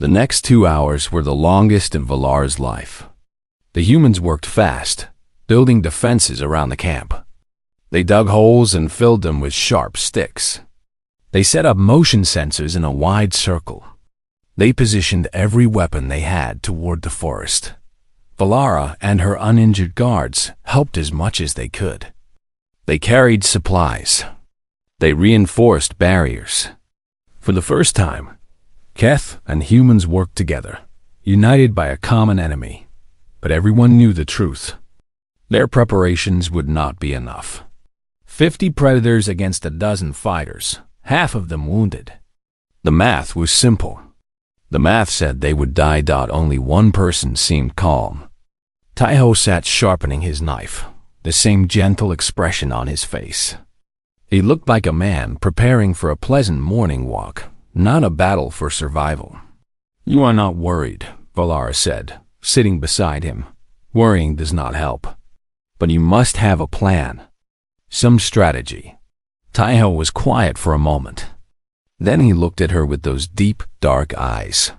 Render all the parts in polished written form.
The next 2 hours were the longest in Valara's life. The humans worked fast, building defenses around the camp. They dug holes and filled them with sharp sticks. They set up motion sensors in a wide circle. They positioned every weapon they had toward the forest. Valara and her uninjured guards helped as much as they could. They carried supplies. They reinforced barriers. For the first time, Keth and humans worked together, united by a common enemy. But everyone knew the truth. Their preparations would not be enough. 50 predators against a dozen fighters, half of them wounded. The math was simple. The math said they would die. Only one person seemed calm. Taiho sat sharpening his knife, the same gentle expression on his face. He looked like a man preparing for a pleasant morning walk, not a battle for survival. "You are not worried," Valara said, sitting beside him. "Worrying does not help. But you must have a plan. Some strategy." Taiho was quiet for a moment. Then he looked at her with those deep, dark eyes.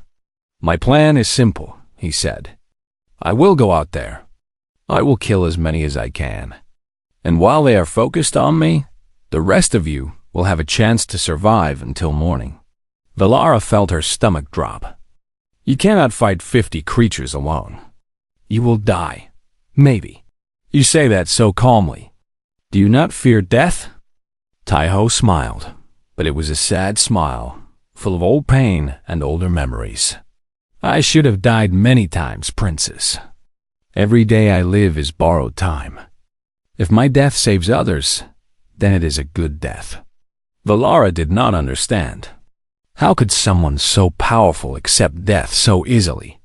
"My plan is simple," he said. "I will go out there. I will kill as many as I can. And while they are focused on me, the rest of you will have a chance to survive until morning." Valara felt her stomach drop. "You cannot fight 50 creatures alone. You will die. Maybe. You say that so calmly. Do you not fear death?" Taiho smiled, but it was a sad smile, full of old pain and older memories. "I should have died many times, Princess. Every day I live is borrowed time. If my death saves others, then it is a good death." Valara did not understand. How could someone so powerful accept death so easily?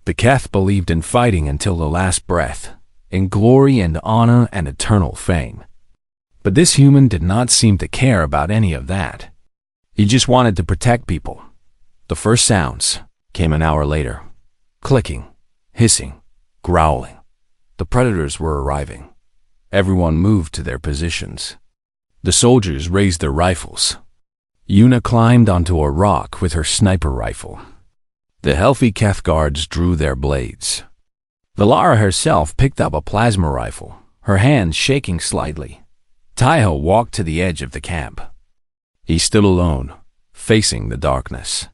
The Keth believed in fighting until the last breath, in glory and honor and eternal fame. But this human did not seem to care about any of that. He just wanted to protect people. The first sounds came an hour later. Clicking, hissing, growling. The predators were arriving. Everyone moved to their positions. The soldiers raised their rifles. Yuna climbed onto a rock with her sniper rifle. The healthy Keth guards drew their blades. Valara herself picked up a plasma rifle, her hand shaking slightly. Taiho walked to the edge of the camp. He stood alone, facing the darkness.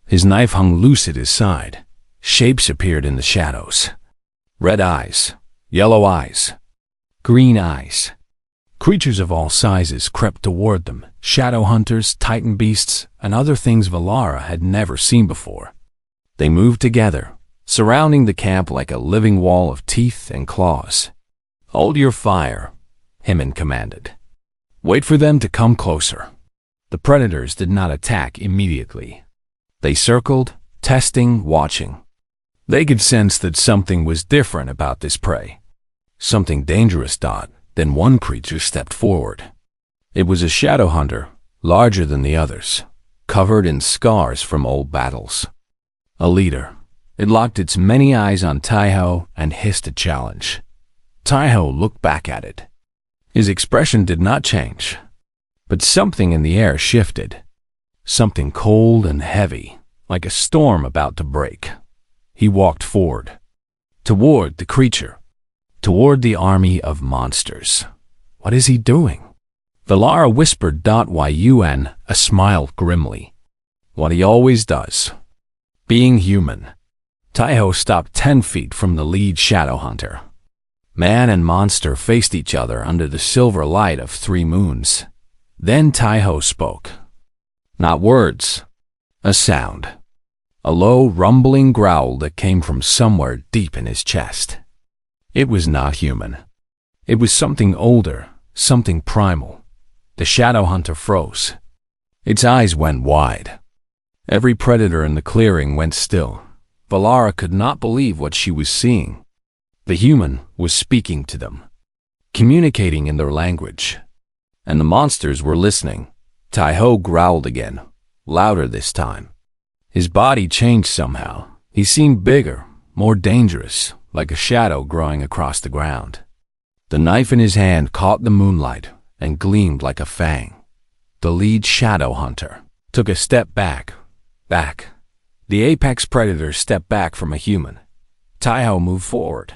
His knife hung loose at his side. Shapes appeared in the shadows. Red eyes, yellow eyes, green eyes. Creatures of all sizes crept toward them, shadow hunters, titan beasts, and other things Valara had never seen before. They moved together, surrounding the camp like a living wall of teeth and claws. "Hold your fire," Himan commanded. "Wait for them to come closer." The predators did not attack immediately. They circled, testing, watching. They could sense that something was different about this prey. Something dangerous. Then one creature stepped forward. It was a shadow hunter, larger than the others, covered in scars from old battles. A leader. It locked its many eyes on Taiho and hissed a challenge. Taiho looked back at it. His expression did not change, but something in the air shifted. Something cold and heavy, like a storm about to break. He walked forward, toward the creature, toward the army of monsters. "What is he doing?" Valara whispered. Yun smiled grimly. "What he always does. Being human." Taiho stopped 10 feet from the lead shadow hunter. Man and monster faced each other under the silver light of 3 moons. Then Taiho spoke. Not words, a sound. A low, rumbling growl that came from somewhere deep in his chest. It was not human. It was something older, something primal. The shadow hunter froze. Its eyes went wide. Every predator in the clearing went still. Valara could not believe what she was seeing. The human was speaking to them, communicating in their language. And the monsters were listening. Taiho growled again, louder this time. His body changed somehow. He seemed bigger, more dangerous, like a shadow growing across the ground. The knife in his hand caught the moonlight and gleamed like a fang. The lead shadow hunter took a step back, The apex predator stepped back from a human. Taiho moved forward.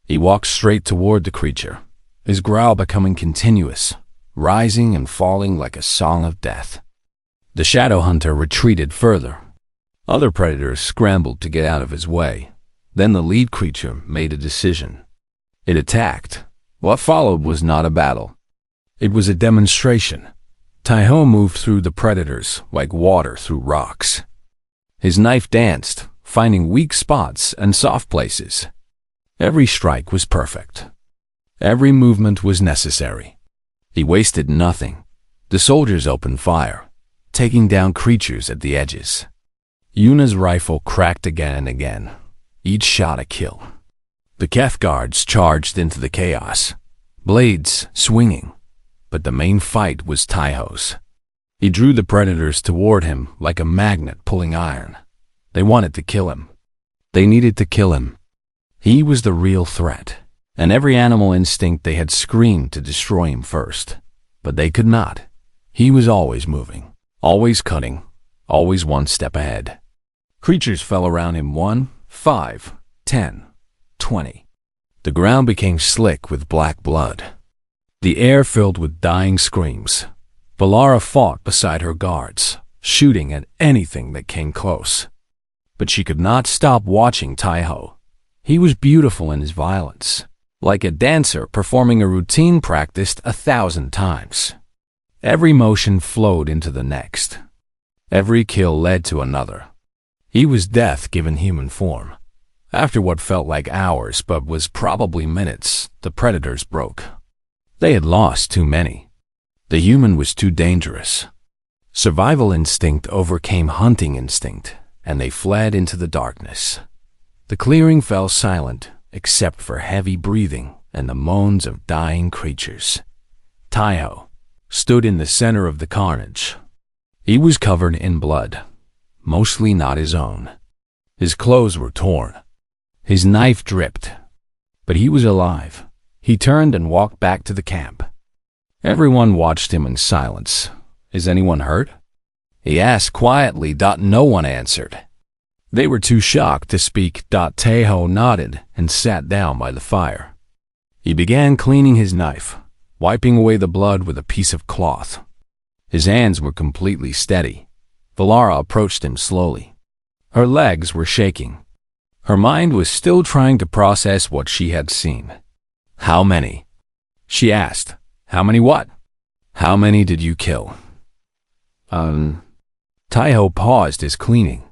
He walked straight toward the creature, his growl becoming continuous, rising and falling like a song of death. The shadow hunter retreated further. Other predators scrambled to get out of his way. Then the lead creature made a decision. It attacked. What followed was not a battle. It was a demonstration. Taiho moved through the predators like water through rocks. His knife danced, finding weak spots and soft places. Every strike was perfect. Every movement was necessary. He wasted nothing. The soldiers opened fire, taking down creatures at the edges. Yuna's rifle cracked again and again, each shot a kill. The Keth guards charged into the chaos, blades swinging, but the main fight was Taiho's. He drew the predators toward him like a magnet pulling iron. They wanted to kill him. They needed to kill him. He was the real threat, and every animal instinct they had screamed to destroy him first. But they could not. He was always moving, always cutting, always one step ahead. Creatures fell around him 1, 5, 10, 20. The ground became slick with black blood. The air filled with dying screams. Valara fought beside her guards, shooting at anything that came close. But she could not stop watching Taiho. He was beautiful in his violence, like a dancer performing a routine practiced 1,000 times. Every motion flowed into the next. Every kill led to another. He was death given human form. After what felt like hours but was probably minutes, the predators broke. They had lost too many. The human was too dangerous. Survival instinct overcame hunting instinct, and they fled into the darkness. The clearing fell silent, except for heavy breathing and the moans of dying creatures. Taiho stood in the center of the carnage. He was covered in blood, mostly not his own. His clothes were torn. His knife dripped. But he was alive. He turned and walked back to the camp. Everyone watched him in silence. "Is anyone hurt?" he asked quietly. No one answered. They were too shocked to speak. Taiho nodded and sat down by the fire. He began cleaning his knife, wiping away the blood with a piece of cloth. His hands were completely steady. Valara approached him slowly. Her legs were shaking. Her mind was still trying to process what she had seen. "How many?" she asked. "How many what? How many did you kill?" Taiho paused his cleaning.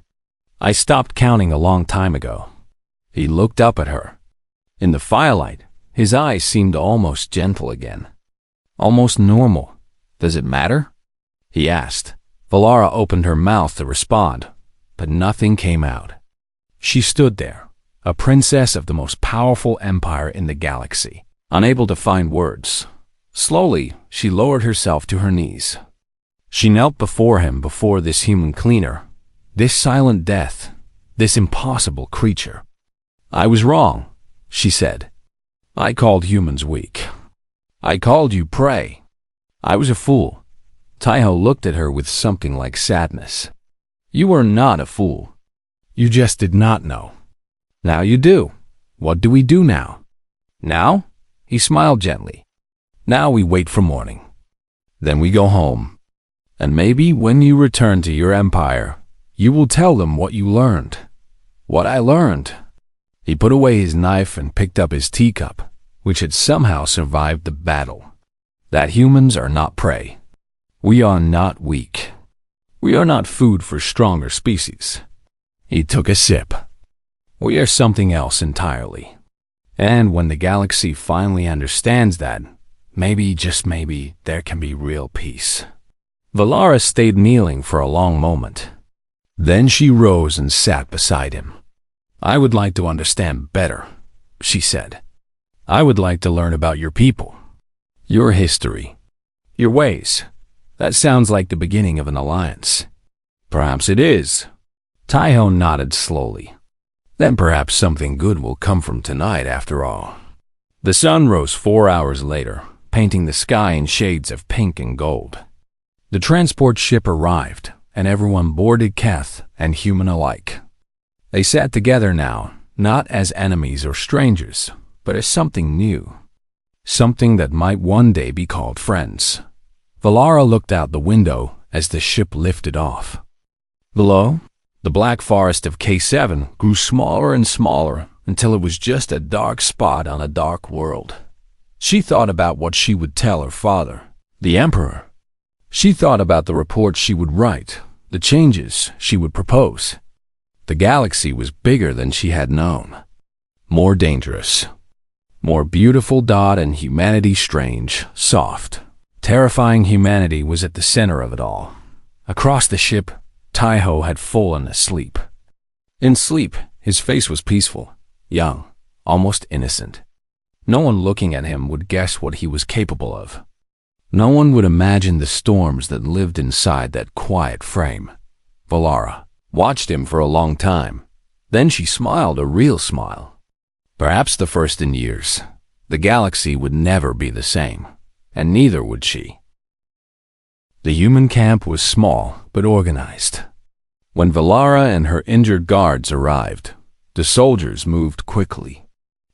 "I stopped counting a long time ago." He looked up at her. In the firelight, his eyes seemed almost gentle again. Almost normal. "Does it matter?" he asked. Valara opened her mouth to respond, but nothing came out. She stood there, a princess of the most powerful empire in the galaxy, unable to find words. Slowly, she lowered herself to her knees. She knelt before him, before this human cleaner, this silent death, this impossible creature. "I was wrong," she said. "I called humans weak. I called you prey. I was a fool." Taiho looked at her with something like sadness. "You are not a fool. You just did not know. Now you do. What do we do now?" "Now?" He smiled gently. "Now we wait for morning. Then we go home. And maybe when you return to your empire, you will tell them what you learned. What I learned." He put away his knife and picked up his teacup, which had somehow survived the battle. "That humans are not prey. We are not weak. We are not food for stronger species." He took a sip. "We are something else entirely. And when the galaxy finally understands that, maybe, just maybe, there can be real peace." Valara stayed kneeling for a long moment. Then she rose and sat beside him. "I would like to understand better," she said. "I would like to learn about your people, your history, your ways. That sounds like the beginning of an alliance." "Perhaps it is." Taiho nodded slowly. "Then perhaps something good will come from tonight after all." The sun rose 4 hours later, painting the sky in shades of pink and gold. The transport ship arrived, and everyone boarded Keth and human alike. They sat together now, not as enemies or strangers, but as something new. Something that might one day be called friends. Valara looked out the window as the ship lifted off. Below, the black forest of K7 grew smaller and smaller until it was just a dark spot on a dark world. She thought about what she would tell her father, the Emperor. She thought about the reports she would write, the changes she would propose. The galaxy was bigger than she had known, more dangerous, more beautiful, and humanity strange, soft. Terrifying humanity was at the center of it all. Across the ship, Taiho had fallen asleep. In sleep, his face was peaceful, young, almost innocent. No one looking at him would guess what he was capable of. No one would imagine the storms that lived inside that quiet frame. Valara watched him for a long time. Then she smiled a real smile. Perhaps the first in years. The galaxy would never be the same, and neither would she. The human camp was small but organized. When Valara and her injured guards arrived, the soldiers moved quickly.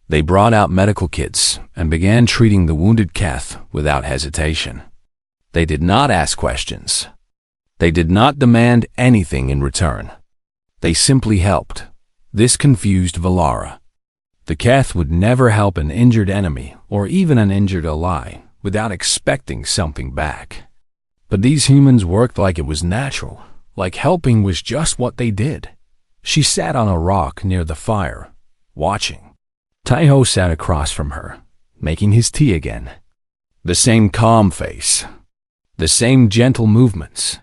They brought out medical kits and began treating the wounded Keth without hesitation. They did not ask questions. They did not demand anything in return. They simply helped. This confused Valara. The Keth would never help an injured enemy or even an injured ally without expecting something back. But these humans worked like it was natural, like helping was just what they did. She sat on a rock near the fire, watching. Taiho sat across from her, making his tea again. The same calm face, the same gentle movements.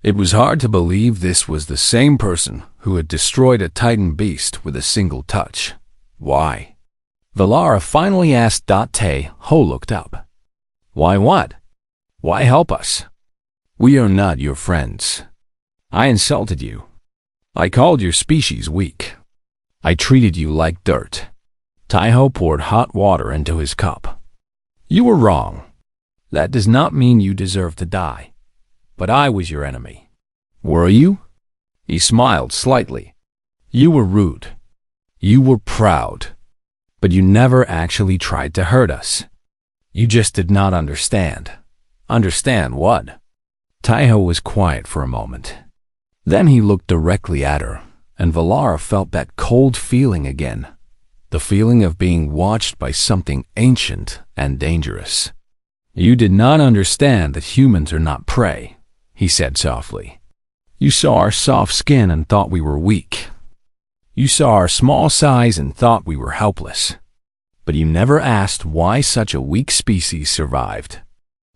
It was hard to believe this was the same person who had destroyed a Titan beast with a single touch. Why? Valara finally asked. Taiho looked up. Why what? Why help us? We are not your friends. I insulted you. I called your species weak. I treated you like dirt. Taiho poured hot water into his cup. You were wrong. That does not mean you deserve to die. But I was your enemy. Were you? He smiled slightly. You were rude. You were proud. But you never actually tried to hurt us. You just did not understand. Understand what? Taiho was quiet for a moment. Then he looked directly at her, and Valara felt that cold feeling again. The feeling of being watched by something ancient and dangerous. You did not understand that humans are not prey, he said softly. You saw our soft skin and thought we were weak. You saw our small size and thought we were helpless. But you never asked why such a weak species survived.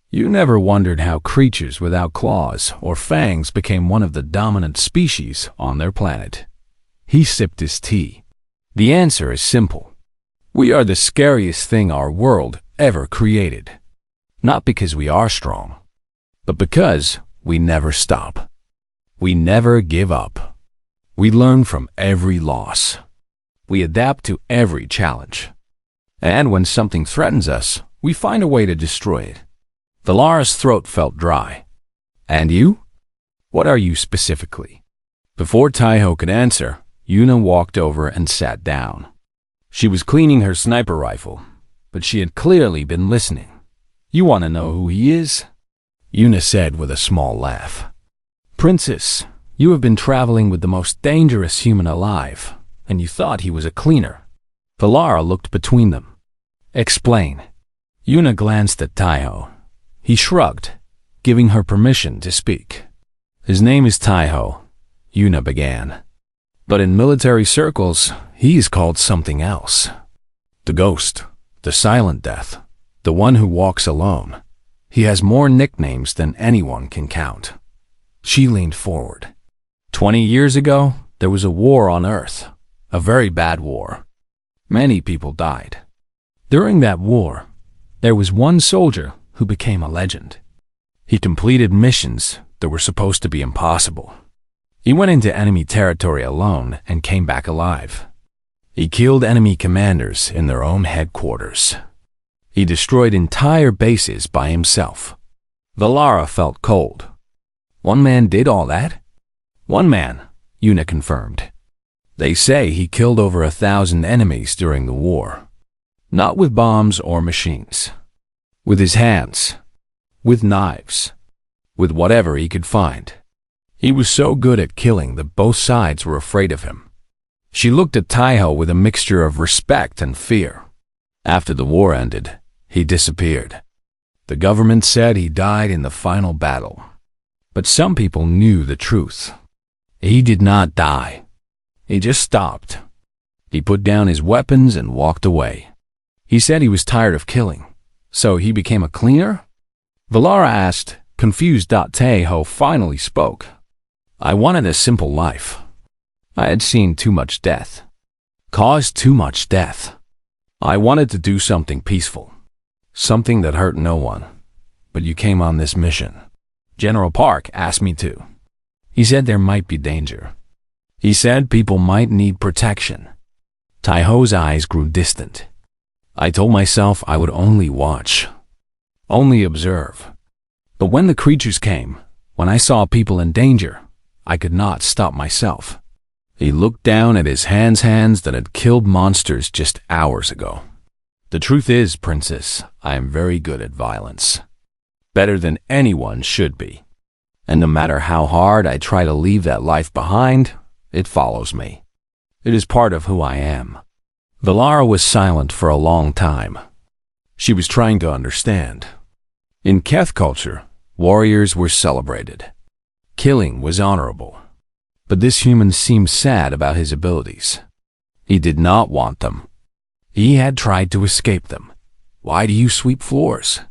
You never wondered how creatures without claws or fangs became one of the dominant species on their planet. He sipped his tea. The answer is simple. We are the scariest thing our world ever created. Not because we are strong, but because we never stop. We never give up. We learn from every loss. We adapt to every challenge. And when something threatens us, we find a way to destroy it. Valara's throat felt dry. And you? What are you specifically? Before Taiho could answer, Yuna walked over and sat down. She was cleaning her sniper rifle, but she had clearly been listening. You want to know who he is? Yuna said with a small laugh. Princess, you have been traveling with the most dangerous human alive, and you thought he was a cleaner. Valara looked between them. Explain. Yuna glanced at Taiho. He shrugged, giving her permission to speak. His name is Taiho, Yuna began. But in military circles, he is called something else. The ghost, the silent death, the one who walks alone. He has more nicknames than anyone can count. She leaned forward. 20 years ago, there was a war on Earth, a very bad war. Many people died. During that war, there was one soldier who became a legend. He completed missions that were supposed to be impossible. He went into enemy territory alone and came back alive. He killed enemy commanders in their own headquarters. He destroyed entire bases by himself. Valara felt cold. One man did all that? One man, Una confirmed. They say he killed over 1,000 enemies during the war. Not with bombs or machines. With his hands. With knives. With whatever he could find. He was so good at killing that both sides were afraid of him. She looked at Taiho with a mixture of respect and fear. After the war ended, he disappeared. The government said he died in the final battle. But some people knew the truth. He did not die. He just stopped. He put down his weapons and walked away. He said he was tired of killing. So he became a cleaner? Valara asked, confused. Taiho finally spoke. I wanted a simple life. I had seen too much death. Caused too much death. I wanted to do something peaceful. Something that hurt no one. But you came on this mission. General Park asked me to. He said there might be danger. He said people might need protection. Taiho's eyes grew distant. I told myself I would only watch. Only observe. But when the creatures came, when I saw people in danger, I could not stop myself. He looked down at his hands that had killed monsters just hours ago. The truth is, Princess, I am very good at violence. Better than anyone should be. And no matter how hard I try to leave that life behind, it follows me. It is part of who I am. Valara was silent for a long time. She was trying to understand. In Keth culture, warriors were celebrated. Killing was honorable. But this human seemed sad about his abilities. He did not want them. He had tried to escape them. Why do you sweep floors?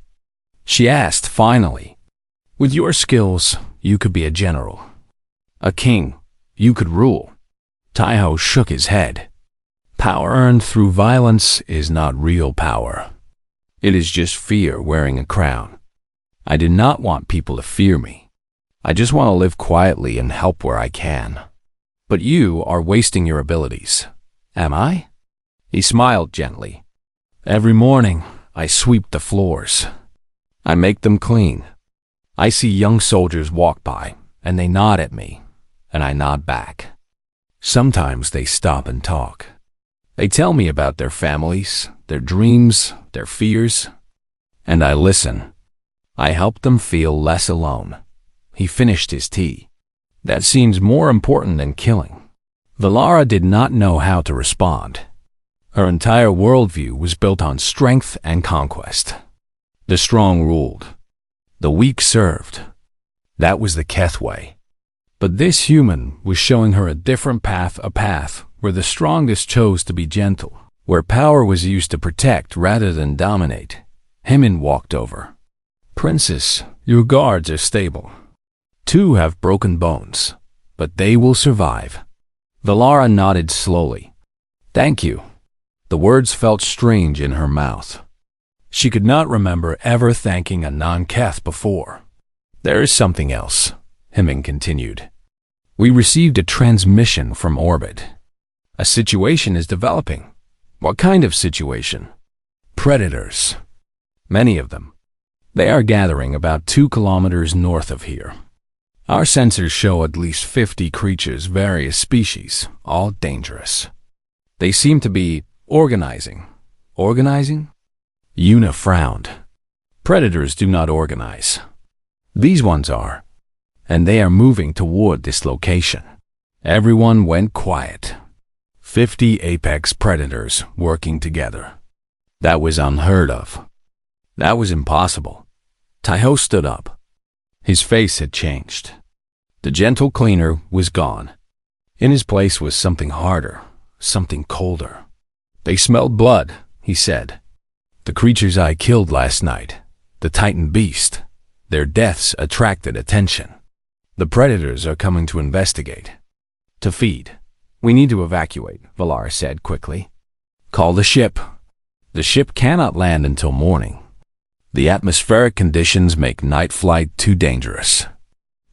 She asked finally. With your skills, you could be a general. A king. You could rule. Taiho shook his head. Power earned through violence is not real power. It is just fear wearing a crown. I did not want people to fear me. I just want to live quietly and help where I can. But you are wasting your abilities. Am I? He smiled gently. Every morning, I sweep the floors. I make them clean. I see young soldiers walk by, and they nod at me, and I nod back. Sometimes they stop and talk. They tell me about their families, their dreams, their fears, and I listen. I help them feel less alone. He finished his tea. That seems more important than killing. Valara did not know how to respond. Her entire worldview was built on strength and conquest. The strong ruled. The weak served. That was the Keth way. But this human was showing her a different path, a path where the strongest chose to be gentle, where power was used to protect rather than dominate. Hemin walked over. Princess, your guards are stable. 2 have broken bones, but they will survive. Valara nodded slowly. Thank you. The words felt strange in her mouth. She could not remember ever thanking a non-Keth before. There is something else, Hemming continued. We received a transmission from orbit. A situation is developing. What kind of situation? Predators. Many of them. They are gathering about 2 kilometers north of here. Our sensors show at least 50 creatures, various species, all dangerous. They seem to be organizing. Organizing? Una frowned. Predators do not organize. These ones are. And they are moving toward this location. Everyone went quiet. 50 apex predators working together. That was unheard of. That was impossible. Taiho stood up. His face had changed. The gentle cleaner was gone. In his place was something harder, something colder. They smelled blood, he said. The creatures I killed last night, the Titan beast, their deaths attracted attention. The predators are coming to investigate. To feed. We need to evacuate, Valara said quickly. Call the ship. The ship cannot land until morning. The atmospheric conditions make night flight too dangerous.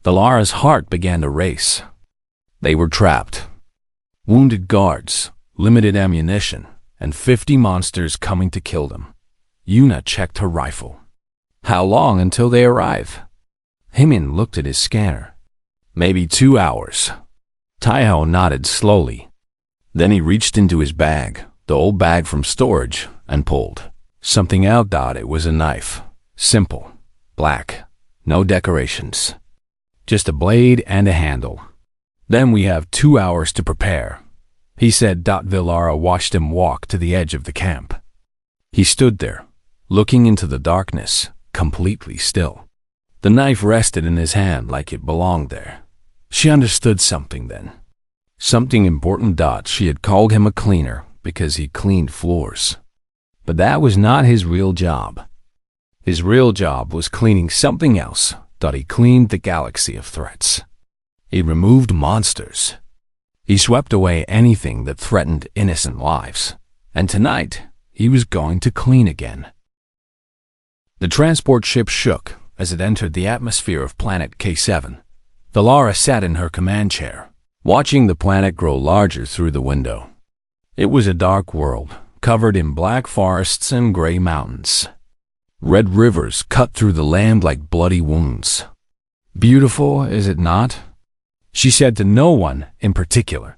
Valara's heart began to race. They were trapped. Wounded guards, limited ammunition, and 50 monsters coming to kill them. Una checked her rifle. How long until they arrive? Hymin looked at his scanner. Maybe 2 hours. Taiho nodded slowly. Then he reached into his bag, the old bag from storage, and pulled something out. It was a knife. Simple. Black. No decorations. Just a blade and a handle. Then we have 2 hours to prepare, he said. Villara watched him walk to the edge of the camp. He stood there, looking into the darkness, completely still. The knife rested in his hand like it belonged there. She understood something then. Something important. She had called him a cleaner because he cleaned floors. But that was not his real job. His real job was cleaning something else. He cleaned the galaxy of threats. He removed monsters. He swept away anything that threatened innocent lives. And tonight, he was going to clean again. The transport ship shook as it entered the atmosphere of planet K7. Villara sat in her command chair, watching the planet grow larger through the window. It was a dark world, covered in black forests and gray mountains. Red rivers cut through the land like bloody wounds. Beautiful, is it not? She said to no one in particular.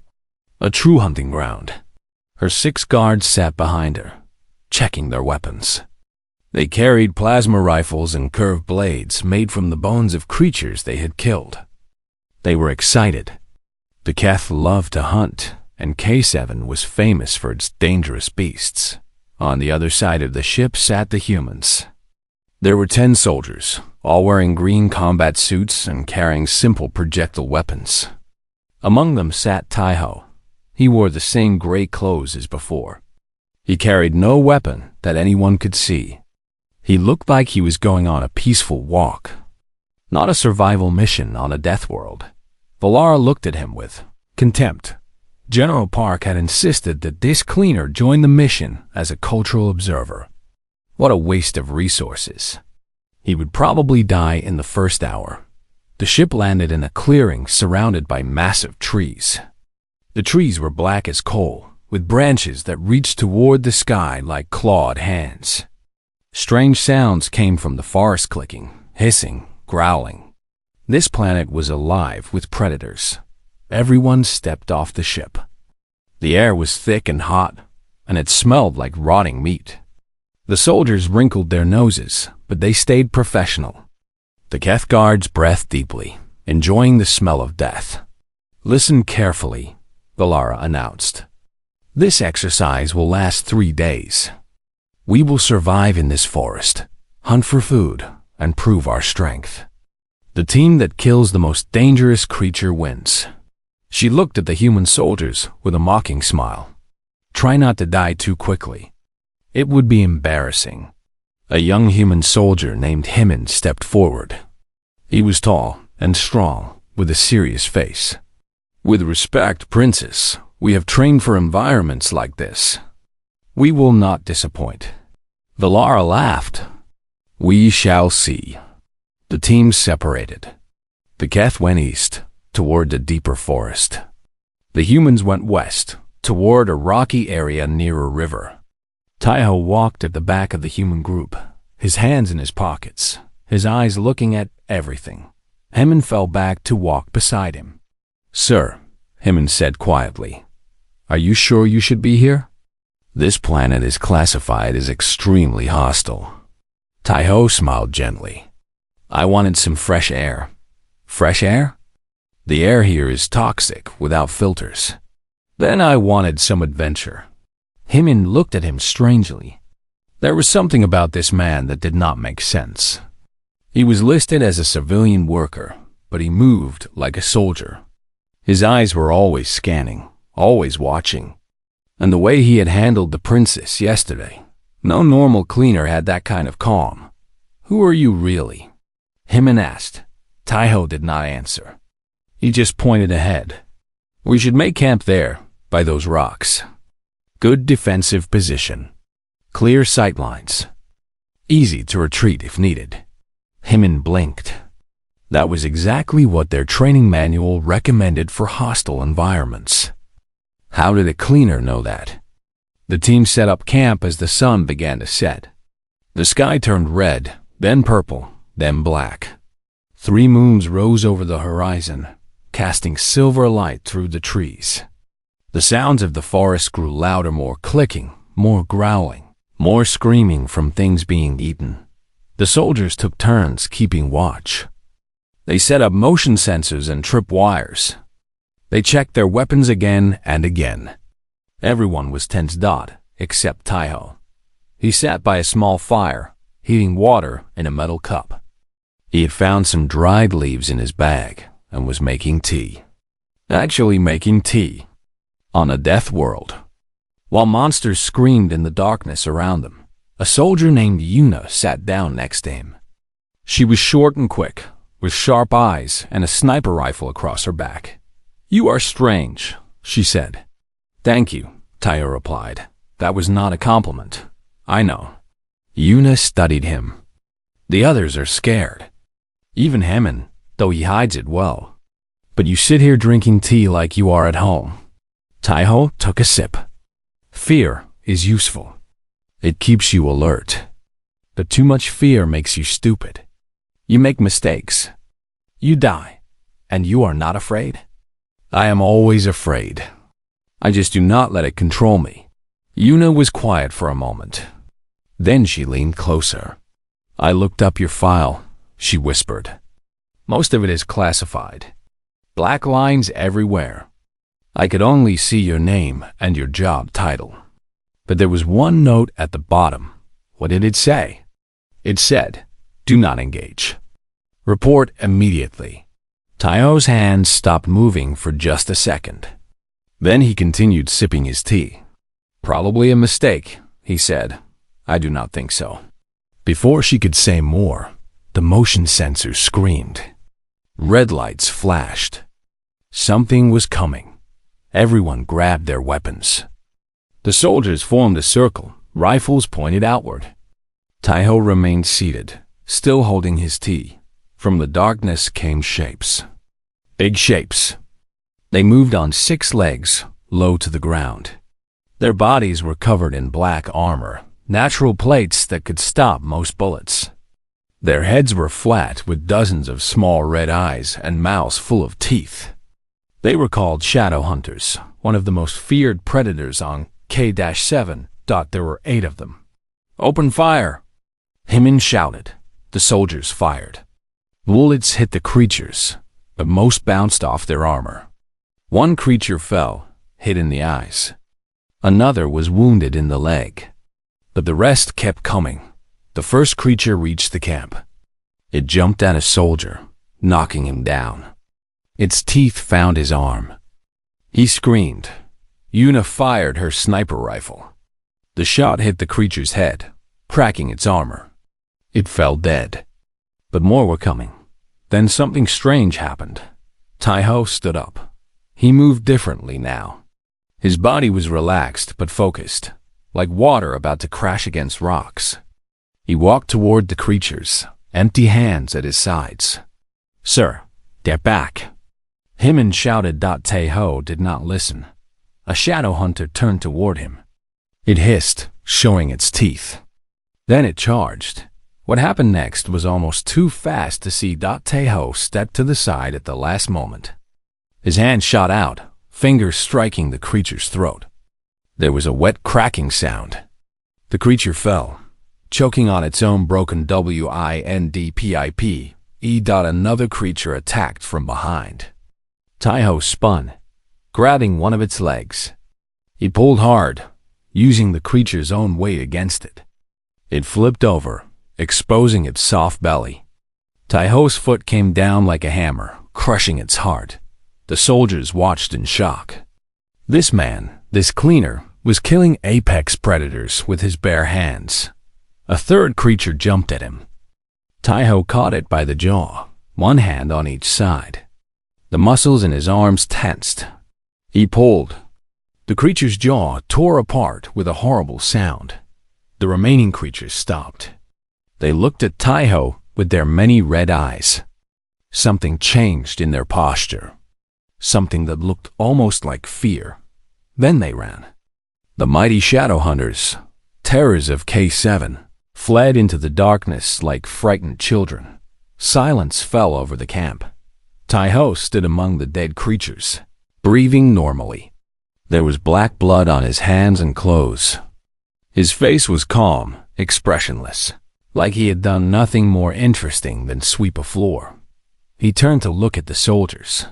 A true hunting ground. Her 6 guards sat behind her, checking their weapons. They carried plasma rifles and curved blades made from the bones of creatures they had killed. They were excited. The Keth loved to hunt, and K7 was famous for its dangerous beasts. On the other side of the ship sat the humans. There were 10 soldiers, all wearing green combat suits and carrying simple projectile weapons. Among them sat Taiho. He wore the same gray clothes as before. He carried no weapon that anyone could see. He looked like he was going on a peaceful walk, not a survival mission on a death world. Villara looked at him with contempt. General Park had insisted that this cleaner join the mission as a cultural observer. What a waste of resources. He would probably die in the first hour. The ship landed in a clearing surrounded by massive trees. The trees were black as coal, with branches that reached toward the sky like clawed hands. Strange sounds came from the forest, clicking, hissing, growling. This planet was alive with predators. Everyone stepped off the ship. The air was thick and hot, and it smelled like rotting meat. The soldiers wrinkled their noses, but they stayed professional. The Keth guards breathed deeply, enjoying the smell of death. Listen carefully, Villara announced. This exercise will last 3 days. We will survive in this forest, hunt for food, and prove our strength. The team that kills the most dangerous creature wins. She looked at the human soldiers with a mocking smile. Try not to die too quickly. It would be embarrassing. A young human soldier named Hymin stepped forward. He was tall and strong, with a serious face. With respect, Princess, we have trained for environments like this. We will not disappoint. Villara laughed. We shall see. The teams separated. The Keth went east, toward the deeper forest. The humans went west, toward a rocky area near a river. Taiho walked at the back of the human group, his hands in his pockets, his eyes looking at everything. Hymin fell back to walk beside him. Sir, Hymin said quietly, are you sure you should be here? This planet is classified as extremely hostile. Taiho smiled gently. I wanted some fresh air. Fresh air? The air here is toxic without filters. Then I wanted some adventure. Hymin looked at him strangely. There was something about this man that did not make sense. He was listed as a civilian worker, but he moved like a soldier. His eyes were always scanning, always watching. And the way he had handled the princess yesterday, no normal cleaner had that kind of calm. Who are you really? Hymin asked. Taiho did not answer. He just pointed ahead. We should make camp there, by those rocks. Good defensive position. Clear sightlines. Easy to retreat if needed. Hymin blinked. That was exactly what their training manual recommended for hostile environments. How did a cleaner know that? The team set up camp as the sun began to set. The sky turned red, then purple, then black. 3 moons rose over the horizon, casting silver light through the trees. The sounds of the forest grew louder, more clicking, more growling, more screaming from things being eaten. The soldiers took turns keeping watch. They set up motion sensors and tripwires. They checked their weapons again and again. Everyone was tense, except Taiho. He sat by a small fire, heating water in a metal cup. He had found some dried leaves in his bag and was making tea. Actually making tea. On a death world. While monsters screamed in the darkness around them, a soldier named Yuna sat down next to him. She was short and quick, with sharp eyes and a sniper rifle across her back. "You are strange," she said. "Thank you," Taiho replied. "That was not a compliment. I know." Yuna studied him. "The others are scared. Even Hemin, though he hides it well. But you sit here drinking tea like you are at home." Taiho took a sip. "Fear is useful. It keeps you alert. But too much fear makes you stupid. You make mistakes. You die. And you are not afraid?" "I am always afraid. I just do not let it control me." Yuna was quiet for a moment. Then she leaned closer. "I looked up your file," she whispered. "Most of it is classified. Black lines everywhere. I could only see your name and your job title. But there was one note at the bottom. What did it say?" "It said, 'Do not engage. Report immediately.'" Taiho's hands stopped moving for just a second. Then he continued sipping his tea. "Probably a mistake," he said. "I do not think so." Before she could say more, the motion sensor screamed. Red lights flashed. Something was coming. Everyone grabbed their weapons. The soldiers formed a circle, rifles pointed outward. Taiho remained seated, still holding his tea. From the darkness came shapes. Big shapes. They moved on 6 legs, low to the ground. Their bodies were covered in black armor, natural plates that could stop most bullets. Their heads were flat with dozens of small red eyes and mouths full of teeth. They were called shadow hunters, one of the most feared predators on K-7. There were 8 of them. "Open fire!" Hemin shouted. The soldiers fired. Bullets hit the creatures, but most bounced off their armor. One creature fell, hit in the eyes. Another was wounded in the leg. But the rest kept coming. The first creature reached the camp. It jumped at a soldier, knocking him down. Its teeth found his arm. He screamed. Yuna fired her sniper rifle. The shot hit the creature's head, cracking its armor. It fell dead. But more were coming. Then something strange happened. Taiho stood up. He moved differently now. His body was relaxed but focused, like water about to crash against rocks. He walked toward the creatures, empty hands at his sides. "Sir, they're back." Hemin shouted. Taiho did not listen. A shadow hunter turned toward him. It hissed, showing its teeth. Then it charged. What happened next was almost too fast to see. Taiho stepped to the side at the last moment. His hand shot out, fingers striking the creature's throat. There was a wet cracking sound. The creature fell, choking on its own broken windpipe. Another creature attacked from behind. Taiho spun, grabbing one of its legs. He pulled hard, using the creature's own weight against it. It flipped over, exposing its soft belly. Taiho's foot came down like a hammer, crushing its heart. The soldiers watched in shock. This man, this cleaner, was killing apex predators with his bare hands. A third creature jumped at him. Taiho caught it by the jaw, one hand on each side. The muscles in his arms tensed. He pulled. The creature's jaw tore apart with a horrible sound. The remaining creatures stopped. They looked at Taiho with their many red eyes. Something changed in their posture. Something that looked almost like fear. Then they ran. The mighty shadow hunters, terrors of K7, fled into the darkness like frightened children. Silence fell over the camp. Tai-Ho stood among the dead creatures, breathing normally. There was black blood on his hands and clothes. His face was calm, expressionless, like he had done nothing more interesting than sweep a floor. He turned to look at the soldiers.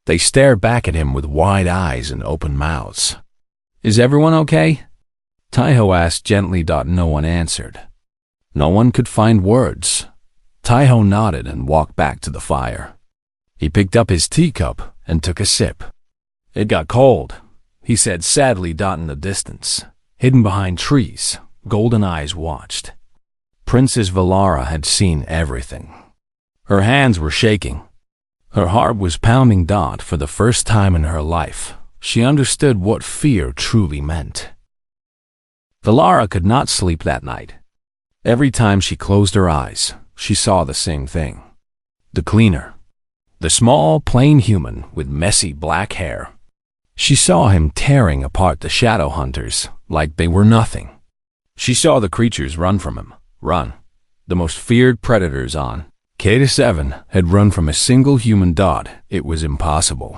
They stared back at him with wide eyes and open mouths. "Is everyone okay?" Tai-Ho asked gently. No one answered. No one could find words. Tai-Ho nodded and walked back to the fire. He picked up his teacup and took a sip. "It got cold," he said sadly. In the distance, hidden behind trees, golden eyes watched. Princess Valara had seen everything. Her hands were shaking. Her heart was pounding. For the first time in her life, she understood what fear truly meant. Valara could not sleep that night. Every time she closed her eyes, she saw the same thing. The cleaner. The small, plain human with messy black hair. She saw him tearing apart the shadow hunters like they were nothing. She saw the creatures run from him. Run. The most feared predators on K-7 had run from a single human. It was impossible.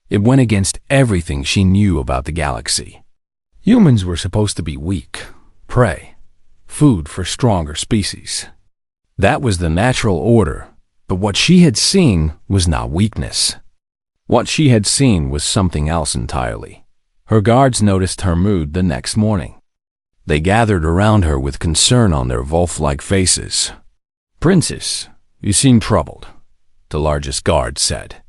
It went against everything she knew about the galaxy. Humans were supposed to be weak, prey, food for stronger species. That was the natural order, but what she had seen was not weakness. What she had seen was something else entirely. Her guards noticed her mood the next morning. They gathered around her with concern on their wolf-like faces. "Princess, you seem troubled," the largest guard said.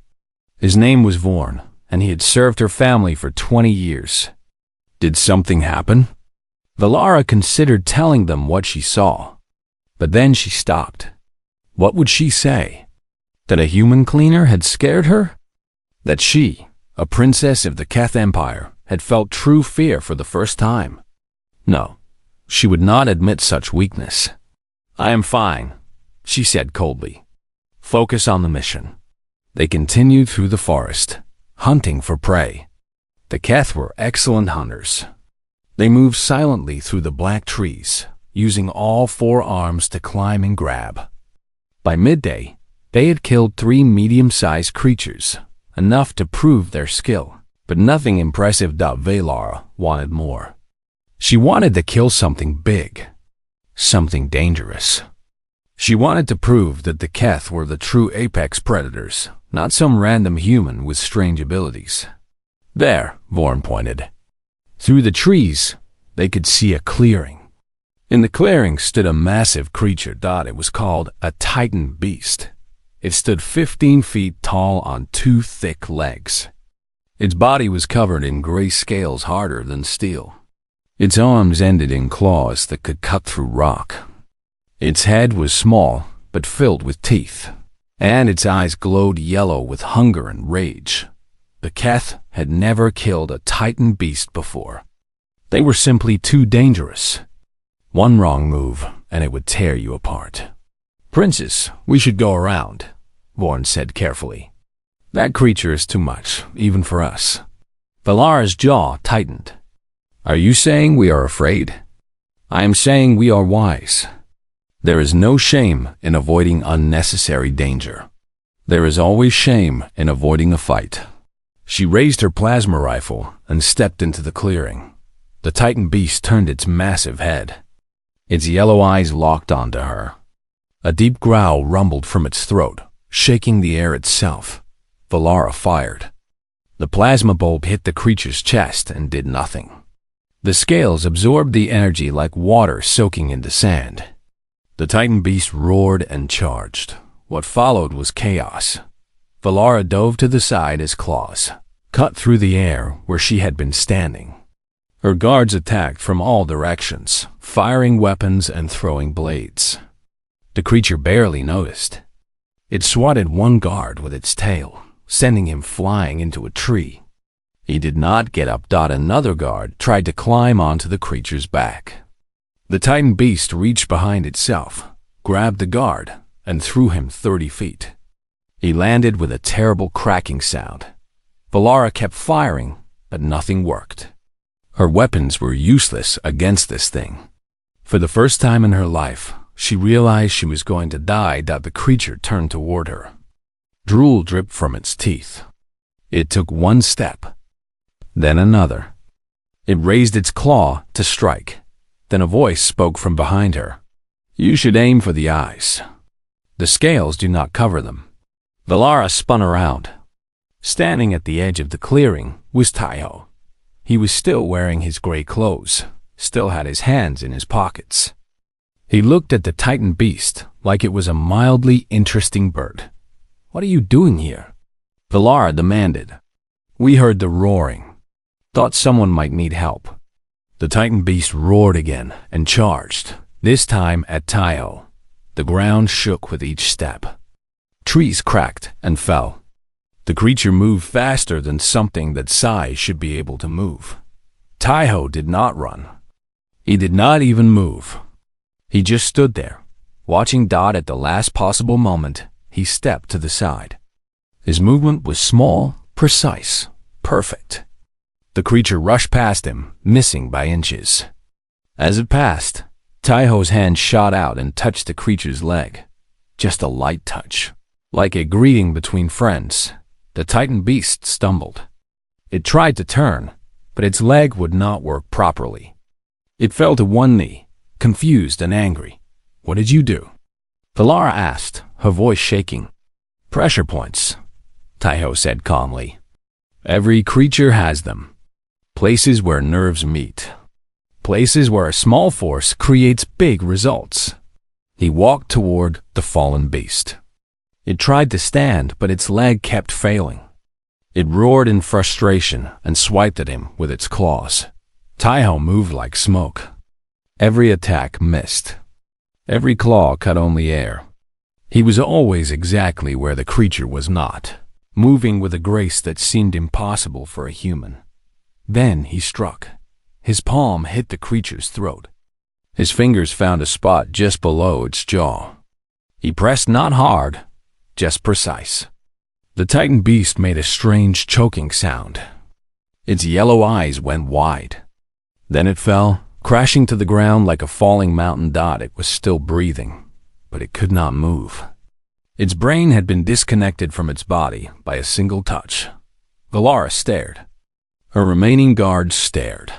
His name was Vorn, and he had served her family for 20 years. Did something happen? Valara considered telling them what she saw, but then she stopped. What would she say? That a human cleaner had scared her? That she, a princess of the Keth Empire, had felt true fear for the first time? No, she would not admit such weakness. "I am fine," she said coldly. "Focus on the mission." They continued through the forest, hunting for prey. The Keth were excellent hunters. They moved silently through the black trees, using all four arms to climb and grab. By midday, they had killed 3 medium-sized creatures, enough to prove their skill, but nothing impressive. Valara wanted more. She wanted to kill something big, something dangerous. She wanted to prove that the Keth were the true apex predators, not some random human with strange abilities. There, Vorn pointed. Through the trees, they could see a clearing. In the clearing stood a massive creature. It was called a Titan beast. It stood 15 feet tall on 2 thick legs. Its body was covered in gray scales harder than steel. Its arms ended in claws that could cut through rock. Its head was small, but filled with teeth, and its eyes glowed yellow with hunger and rage. The Keth had never killed a Titan beast before. They were simply too dangerous. One wrong move, and it would tear you apart. "Princess, we should go around," Vorn said carefully. "That creature is too much, even for us." Valara's jaw tightened. "Are you saying we are afraid?" "I am saying we are wise. There is no shame in avoiding unnecessary danger. There is always shame in avoiding a fight." She raised her plasma rifle and stepped into the clearing. The Titan beast turned its massive head. Its yellow eyes locked onto her. A deep growl rumbled from its throat, shaking the air itself. Valara fired. The plasma bulb hit the creature's chest and did nothing. The scales absorbed the energy like water soaking into sand. The Titan beast roared and charged. What followed was chaos. Valara dove to the side as claws cut through the air where she had been standing. Her guards attacked from all directions, firing weapons and throwing blades. The creature barely noticed. It swatted one guard with its tail, sending him flying into a tree. He did not get up. Another guard tried to climb onto the creature's back. The Titan beast reached behind itself, grabbed the guard, and threw him 30 feet. He landed with a terrible cracking sound. Valara kept firing, but nothing worked. Her weapons were useless against this thing. For the first time in her life, she realized she was going to die, the creature turned toward her. Drool dripped from its teeth. It took one step, then another. It raised its claw to strike. Then a voice spoke from behind her. "You should aim for the eyes. The scales do not cover them." Valara spun around. Standing at the edge of the clearing was Taiho. He was still wearing his gray clothes, still had his hands in his pockets. He looked at the Titan beast like it was a mildly interesting bird. "What are you doing here?" Valara demanded. "We heard the roaring. Thought someone might need help." The Titan beast roared again and charged, this time at Taiho. The ground shook with each step. Trees cracked and fell. The creature moved faster than something that Sai should be able to move. Taiho did not run. He did not even move. He just stood there, watching Dot. At the last possible moment, he stepped to the side. His movement was small, precise, perfect. The creature rushed past him, missing by inches. As it passed, Taiho's hand shot out and touched the creature's leg. Just a light touch. Like a greeting between friends, the Titan beast stumbled. It tried to turn, but its leg would not work properly. It fell to one knee, confused and angry. "What did you do?" Valara asked, her voice shaking. "Pressure points," Taiho said calmly. "Every creature has them. Places where nerves meet. Places where a small force creates big results." He walked toward the fallen beast. It tried to stand, but its leg kept failing. It roared in frustration and swiped at him with its claws. Taiho moved like smoke. Every attack missed. Every claw cut only air. He was always exactly where the creature was not, moving with a grace that seemed impossible for a human. Then he struck. His palm hit the creature's throat. His fingers found a spot just below its jaw. He pressed not hard, just precise. The Titan beast made a strange choking sound. Its yellow eyes went wide. Then it fell, crashing to the ground like a falling mountain. It was still breathing, but it could not move. Its brain had been disconnected from its body by a single touch. Valara stared. Her remaining guards stared.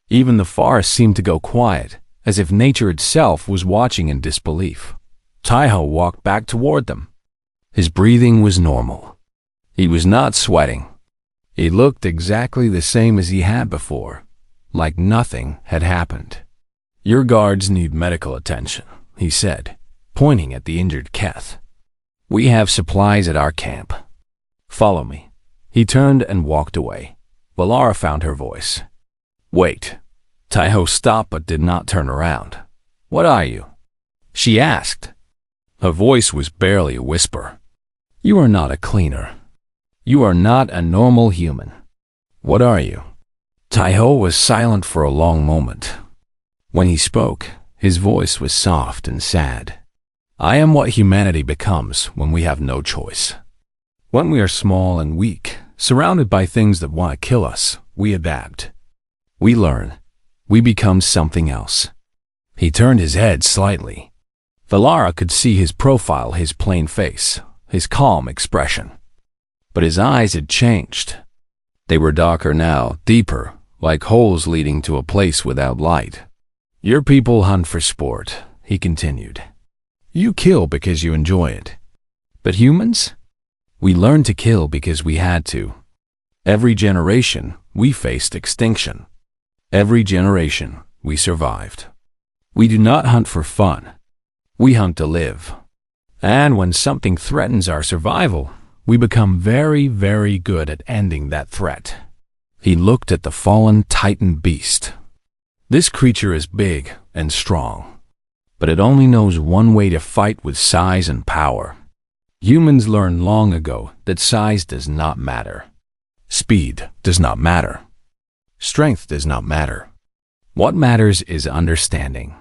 Even the forest seemed to go quiet, as if nature itself was watching in disbelief. Taiho walked back toward them. His breathing was normal. He was not sweating. He looked exactly the same as he had before, like nothing had happened. "Your guards need medical attention," he said, pointing at the injured Keth. "We have supplies at our camp. Follow me." He turned and walked away. Valara found her voice. "Wait." Taiho stopped but did not turn around. "What are you?" she asked. Her voice was barely a whisper. "You are not a cleaner. You are not a normal human. What are you?" Taiho was silent for a long moment. When he spoke, his voice was soft and sad. "I am what humanity becomes when we have no choice. When we are small and weak, surrounded by things that want to kill us, we adapt. We learn. We become something else." He turned his head slightly. Valara could see his profile, his plain face, his calm expression. But his eyes had changed. They were darker now, deeper, like holes leading to a place without light. "Your people hunt for sport," he continued. "You kill because you enjoy it. But humans? We learned to kill because we had to. Every generation, we faced extinction. Every generation, we survived. We do not hunt for fun. We hunt to live. And when something threatens our survival, we become very, very good at ending that threat." He looked at the fallen Titan beast. "This creature is big and strong, but it only knows one way to fight, with size and power. Humans learned long ago that size does not matter. Speed does not matter. Strength does not matter. What matters is understanding.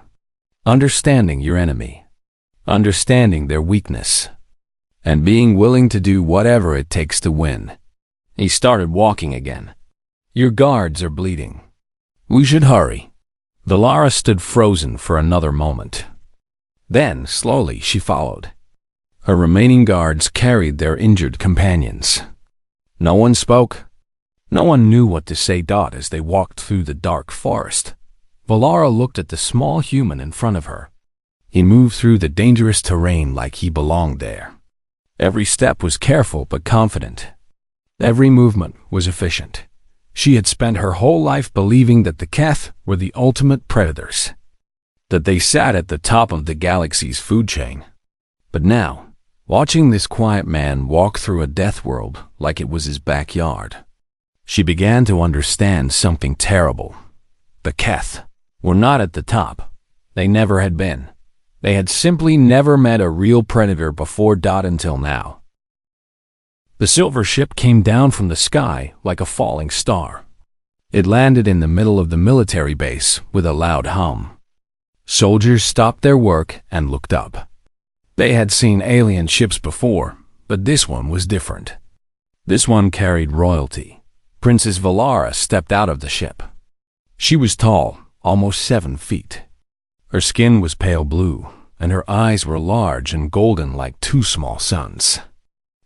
Understanding your enemy. Understanding their weakness. And being willing to do whatever it takes to win." He started walking again. "Your guards are bleeding. We should hurry." Valara stood frozen for another moment. Then, slowly, she followed. Her remaining guards carried their injured companions. No one spoke. No one knew what to say. As they walked through the dark forest, Valara looked at the small human in front of her. He moved through the dangerous terrain like he belonged there. Every step was careful but confident. Every movement was efficient. She had spent her whole life believing that the Keth were the ultimate predators, that they sat at the top of the galaxy's food chain. But now, watching this quiet man walk through a death world like it was his backyard, she began to understand something terrible. The Keth were not at the top. They never had been. They had simply never met a real predator before. Until now. The silver ship came down from the sky like a falling star. It landed in the middle of the military base with a loud hum. Soldiers stopped their work and looked up. They had seen alien ships before, but this one was different. This one carried royalty. Princess Valara stepped out of the ship. She was tall, almost 7 feet. Her skin was pale blue, and her eyes were large and golden like 2 small suns.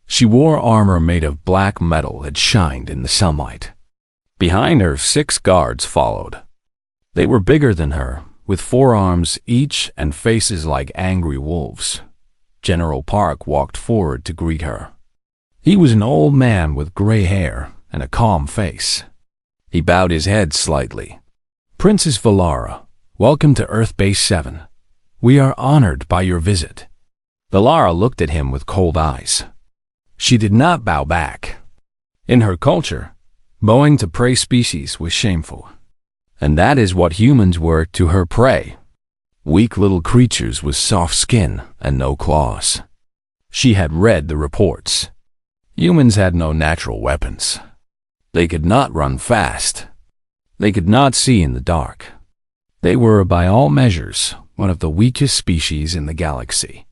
She wore armor made of black metal that shined in the sunlight. Behind her, 6 guards followed. They were bigger than her, with 4 arms each and faces like angry wolves. General Park walked forward to greet her. He was an old man with gray hair and a calm face. He bowed his head slightly. "Princess Valara, welcome to Earth Base 7. We are honored by your visit." Valara looked at him with cold eyes. She did not bow back. In her culture, bowing to prey species was shameful. And that is what humans were to her prey. Weak little creatures with soft skin and no claws. She had read the reports. Humans had no natural weapons. They could not run fast. They could not see in the dark. They were, by all measures, one of the weakest species in the galaxy.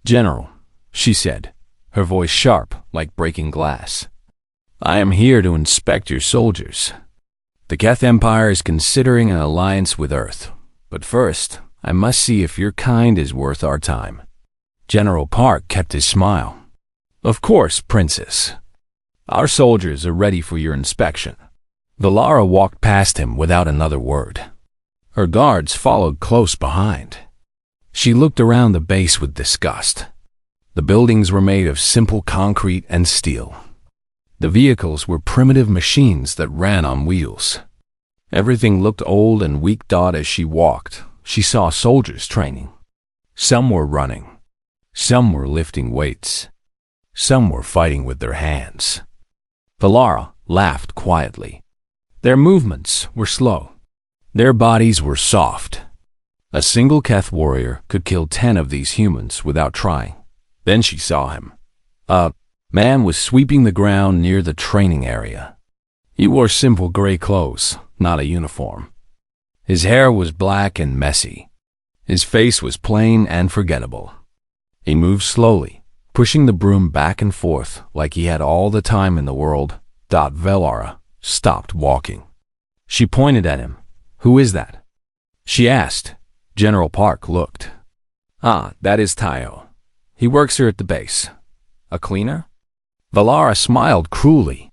"General," she said, her voice sharp like breaking glass, "I am here to inspect your soldiers. The Keth Empire is considering an alliance with Earth, but first, I must see if your kind is worth our time." General Park kept his smile. "Of course, Princess. Our soldiers are ready for your inspection." Valara walked past him without another word. Her guards followed close behind. She looked around the base with disgust. The buildings were made of simple concrete and steel. The vehicles were primitive machines that ran on wheels. Everything looked old and weak. As she walked, she saw soldiers training. Some were running. Some were lifting weights. Some were fighting with their hands. Valara laughed quietly. Their movements were slow. Their bodies were soft. A single Keth warrior could kill 10 of these humans without trying. Then she saw him. A man was sweeping the ground near the training area. He wore simple gray clothes, not a uniform. His hair was black and messy. His face was plain and forgettable. He moved slowly, pushing the broom back and forth like he had all the time in the world. Valara stopped walking. She pointed at him. "Who is that?" she asked. General Park looked. "Ah, that is Taiho. He works here at the base." "A cleaner?" Valara smiled cruelly.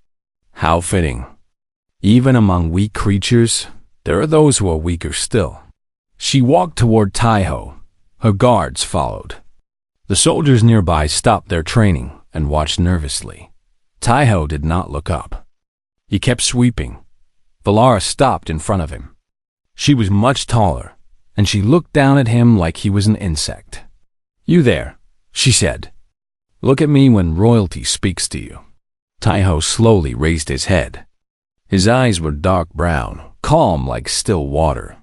How fitting. Even among weak creatures, there are those who are weaker still. She walked toward Taiho. Her guards followed. The soldiers nearby stopped their training and watched nervously. Taiho did not look up. He kept sweeping. Valara stopped in front of him. She was much taller, and she looked down at him like he was an insect. "You there," she said. "Look at me when royalty speaks to you." Taiho slowly raised his head. His eyes were dark brown, calm like still water.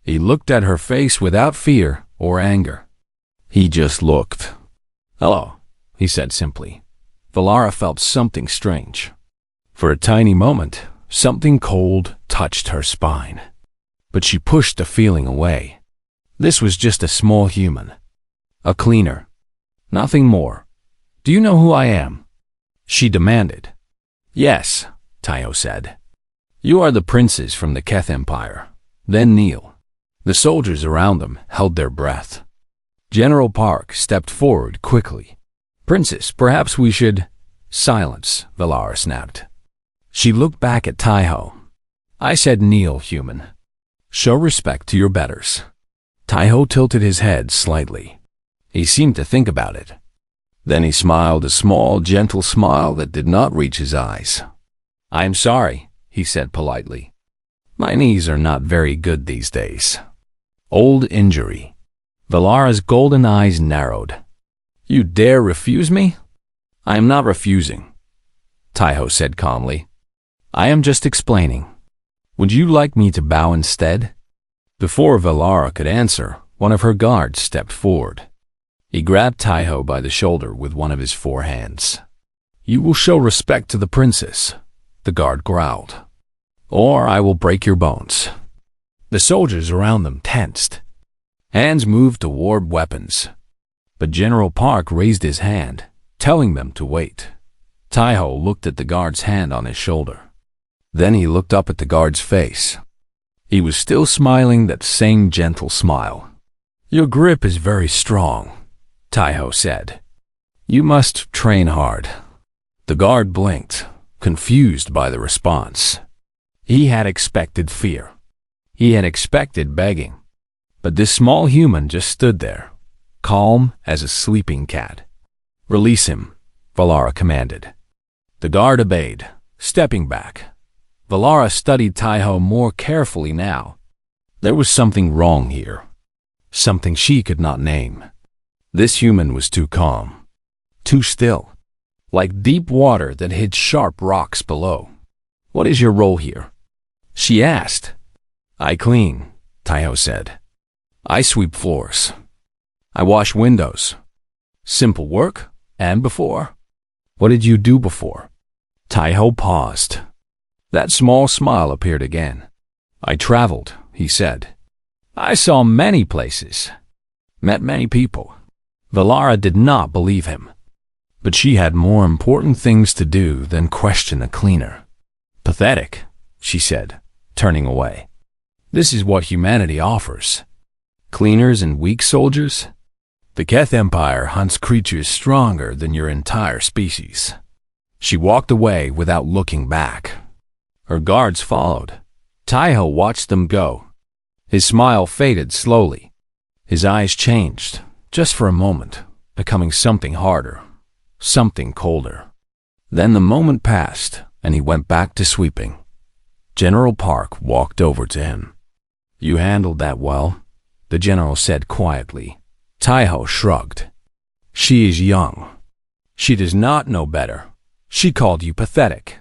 He looked at her face without fear or anger. He just looked. "Hello," he said simply. Valara felt something strange. For a tiny moment, something cold touched her spine. But she pushed the feeling away. This was just a small human. A cleaner. Nothing more. "Do you know who I am?" she demanded. "Yes," Taiho said. "You are the princes from the Keth Empire. Then kneel." The soldiers around them held their breath. General Park stepped forward quickly. "Princess, perhaps we should—" "Silence," Valara snapped. She looked back at Taiho. "I said kneel, human. Show respect to your betters." Taiho tilted his head slightly. He seemed to think about it. Then he smiled a small, gentle smile that did not reach his eyes. "I am sorry," he said politely. "My knees are not very good these days. Old injury." Valara's golden eyes narrowed. "You dare refuse me?" "I am not refusing," Taiho said calmly. "I am just explaining. Would you like me to bow instead?" Before Valara could answer, one of her guards stepped forward. He grabbed Taiho by the shoulder with one of his 4 hands. "You will show respect to the princess," the guard growled, "or I will break your bones." The soldiers around them tensed. Hands moved toward weapons. But General Park raised his hand, telling them to wait. Taiho looked at the guard's hand on his shoulder. Then he looked up at the guard's face. He was still smiling that same gentle smile. "Your grip is very strong," Taiho said. "You must train hard." The guard blinked, confused by the response. He had expected fear. He had expected begging. But this small human just stood there, calm as a sleeping cat. "Release him," Valara commanded. The guard obeyed, stepping back. Valara studied Taiho more carefully now. There was something wrong here. Something she could not name. This human was too calm. Too still. Like deep water that hid sharp rocks below. "What is your role here?" she asked. "I clean," Taiho said. "I sweep floors. I wash windows. Simple work. And before?" "What did you do before?" Taiho paused. That small smile appeared again. "I traveled," he said. "I saw many places. Met many people." Valara did not believe him. But she had more important things to do than question a cleaner. "Pathetic," she said, turning away. "This is what humanity offers. Cleaners and weak soldiers? The Keth Empire hunts creatures stronger than your entire species." She walked away without looking back. Her guards followed. Taiho watched them go. His smile faded slowly. His eyes changed, just for a moment, becoming something harder, something colder. Then the moment passed, and he went back to sweeping. General Park walked over to him. "You handled that well," the general said quietly. Taiho shrugged. "She is young. She does not know better. She called you pathetic.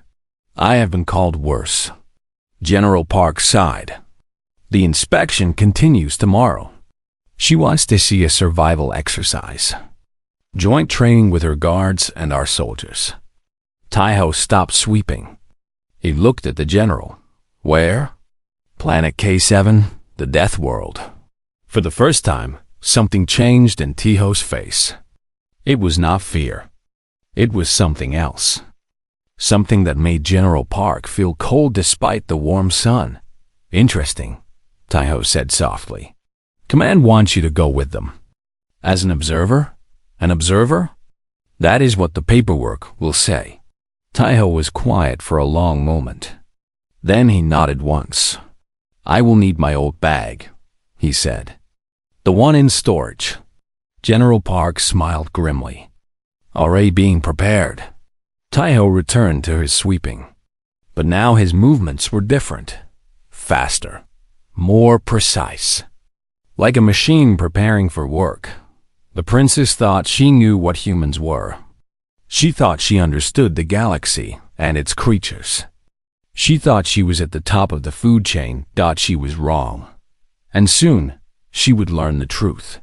I have been called worse." General Park sighed. "The inspection continues tomorrow. She wants to see a survival exercise. Joint training with her guards and our soldiers." Taiho stopped sweeping. He looked at the general. "Where?" "Planet K7, the Death World." For the first time, something changed in Taiho's face. It was not fear. It was something else. Something that made General Park feel cold despite the warm sun. "Interesting," Taiho said softly. "Command wants you to go with them." "As an observer?" "An observer?" "That is what the paperwork will say." Taiho was quiet for a long moment. Then he nodded once. "I will need my old bag," he said. "The one in storage." General Park smiled grimly. "Already being prepared." Taiho returned to his sweeping. But now his movements were different. Faster. More precise. Like a machine preparing for work. The princess thought she knew what humans were. She thought she understood the galaxy and its creatures. She thought she was at the top of the food chain. She was wrong. And soon, she would learn the truth.